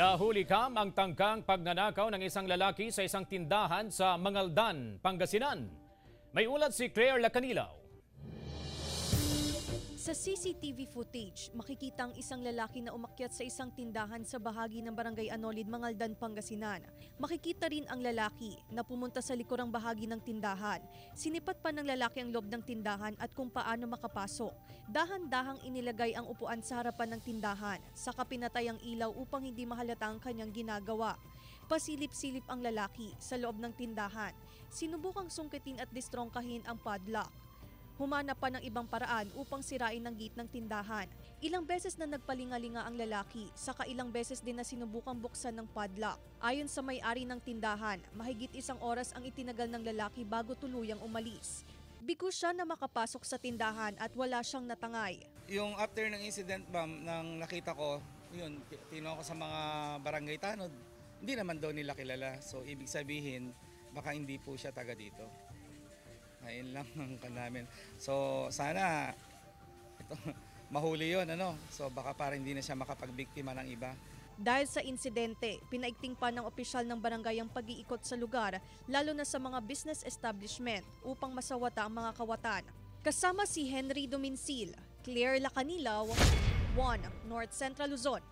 Nahuli kam ang tangkang pagnanakaw ng isang lalaki sa isang tindahan sa Mangaldan, Pangasinan. May ulat si Claire Lacanilaw. Sa CCTV footage, makikita ang isang lalaki na umakyat sa isang tindahan sa bahagi ng Barangay Anolid, Mangaldan, Pangasinan. Makikita rin ang lalaki na pumunta sa likurang bahagi ng tindahan. Sinipat pa ng lalaki ang loob ng tindahan at kung paano makapasok. Dahan-dahang inilagay ang upuan sa harapan ng tindahan, saka pinatay ang ilaw upang hindi mahalata ang kanyang ginagawa. Pasilip-silip ang lalaki sa loob ng tindahan. Sinubukang sungkitin at distrongkahin ang padlock. Humanap pa ng ibang paraan upang sirain ang gate ng tindahan. Ilang beses na nagpalingalinga ang lalaki, saka ilang beses din na sinubukang buksan ng padlock. Ayon sa may-ari ng tindahan, mahigit 1 oras ang itinagal ng lalaki bago tuluyang umalis. Bigo siya na makapasok sa tindahan at wala siyang natangay. Yung after ng incident, ma'am, nang nakita ko, yun, tinawag ko sa mga barangay tanod, hindi naman daw nila kilala. So, ibig sabihin, baka hindi po siya taga dito. Ayun lang ang namin. So sana ito, mahuli yun, ano? So baka para hindi na siya makapagbiktima ng iba. Dahil sa insidente, pinaigting pa ng opisyal ng barangay ang pag-iikot sa lugar, lalo na sa mga business establishment upang masawata ang mga kawatan. Kasama si Henry Domincil, Claire Lacanilaw, 1 North Central Luzon.